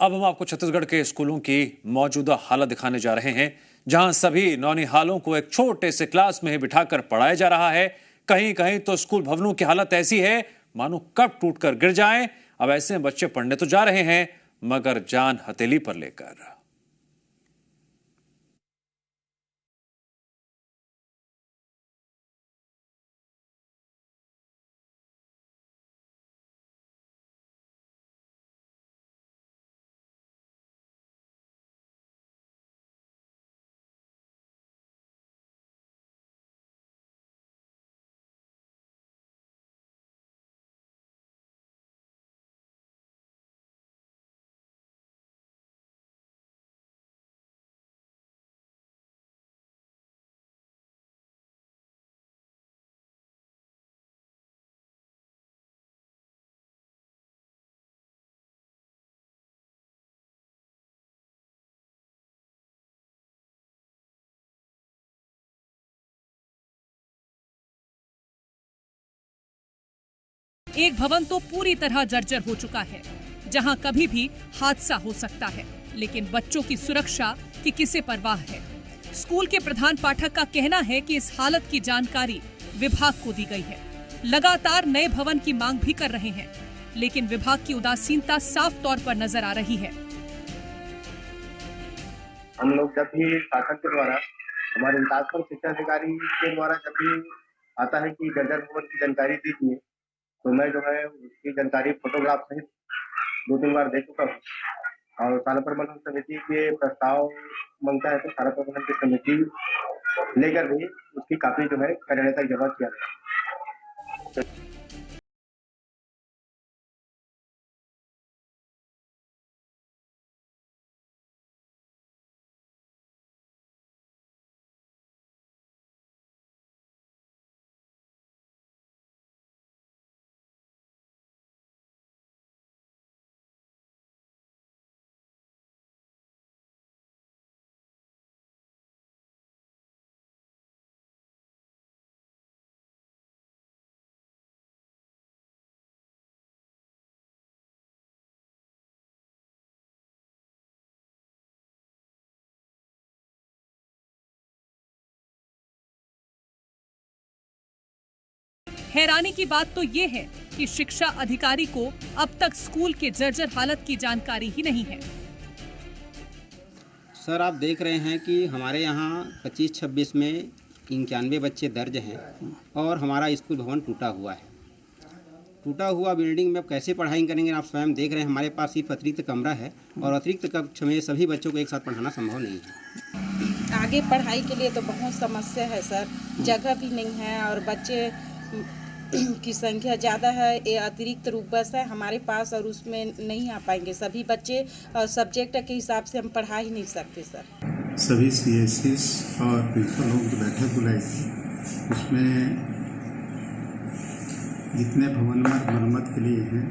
अब हम आपको छत्तीसगढ़ के स्कूलों की मौजूदा हालत दिखाने जा रहे हैं, जहां सभी नौनिहालों को एक छोटे से क्लास में ही बिठाकर पढ़ाया जा रहा है। कहीं कहीं तो स्कूल भवनों की हालत ऐसी है मानो कब टूटकर गिर जाएं। अब ऐसे में बच्चे पढ़ने तो जा रहे हैं मगर जान हथेली पर लेकर। एक भवन तो पूरी तरह जर्जर हो चुका है, जहां कभी भी हादसा हो सकता है, लेकिन बच्चों की सुरक्षा की किसे परवाह है। स्कूल के प्रधान पाठक का कहना है कि इस हालत की जानकारी विभाग को दी गई है। लगातार नए भवन की मांग भी कर रहे हैं, लेकिन विभाग की उदासीनता साफ तौर पर नजर आ रही है। हम लोग जब भी शासन के द्वारा हमारे विकासखंड शिक्षा अधिकारी के द्वारा जब भी आता है कि जर्जर भवन की जानकारी दीजिए, तो मैं जो है उसकी जानकारी फोटोग्राफ सहित 2-3 बार दे चुका हूँ। और शाला प्रबंधन समिति के प्रस्ताव मांगता है तो शाला प्रबंधन की समिति लेकर भी उसकी कापी जो है कार्यालय तक जमा किया गया। हैरानी की बात तो ये है कि शिक्षा अधिकारी को अब तक स्कूल के जर्जर हालत की जानकारी ही नहीं है। सर, आप देख रहे हैं कि हमारे यहाँ 25-26 में 91 बच्चे दर्ज हैं और हमारा स्कूल भवन टूटा हुआ है। टूटा हुआ बिल्डिंग में कैसे पढ़ाई करेंगे, आप स्वयं देख रहे हैं। हमारे पास सिर्फ अतिरिक्त कमरा है और अतिरिक्त कक्ष में सभी बच्चों को एक साथ पढ़ाना संभव नहीं है। आगे पढ़ाई के लिए तो बहुत समस्या है सर, जगह भी नहीं है और बच्चे की संख्या ज़्यादा है। ये अतिरिक्त रूप बस है हमारे पास और उसमें नहीं आ पाएंगे सभी बच्चे, और सब्जेक्ट के हिसाब से हम पढ़ा ही नहीं सकते सर। सभी CSCs और प्रिंसिपल लोगों की बैठक बुलाई थी, उसमें जितने भवन मरम्मत के लिए हैं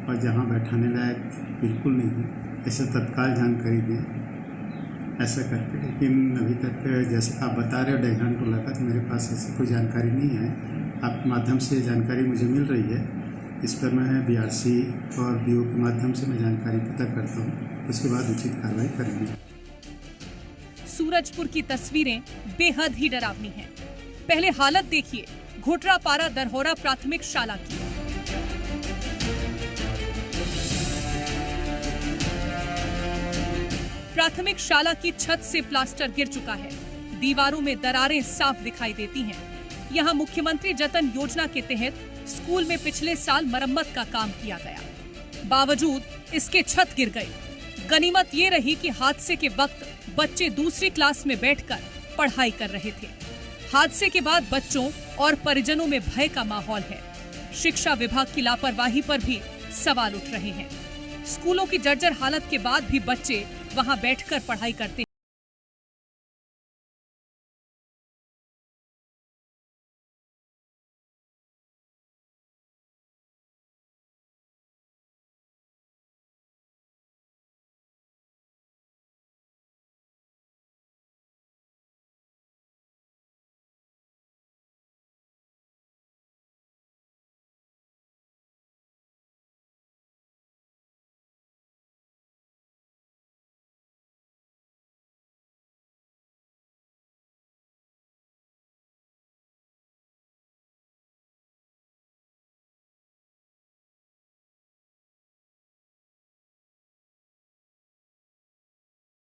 और जहां बैठाने लायक बिल्कुल नहीं है, ऐसे तत्काल जानकारी दें ऐसा करके। लेकिन अभी तक जैसे आप बता रहे हो 1.5 घंटा लगा, तो मेरे पास ऐसी कोई जानकारी नहीं है। आपके माध्यम से जानकारी मुझे मिल रही है, इस पर मैं BRC और BO के माध्यम से मैं जानकारी पता करता हूँ, उसके बाद उचित कार्रवाई करेंगे। सूरजपुर की तस्वीरें बेहद ही डरावनी हैं। पहले हालत देखिए घोटरापारा दरहोरा प्राथमिक शाला की। प्राथमिक शाला की छत से प्लास्टर गिर चुका है, दीवारों में दरारें साफ दिखाई देती हैं। यहाँ मुख्यमंत्री जतन योजना के तहत स्कूल में पिछले साल मरम्मत का काम किया गया, बावजूद इसके छत गिर गई। गनीमत ये रही कि हादसे के वक्त बच्चे दूसरी क्लास में बैठकर पढ़ाई कर रहे थे। हादसे के बाद बच्चों और परिजनों में भय का माहौल है। शिक्षा विभाग की लापरवाही पर भी सवाल उठ रहे हैं। स्कूलों की जर्जर हालत के बाद भी बच्चे वहां बैठकर पढ़ाई करते हैं।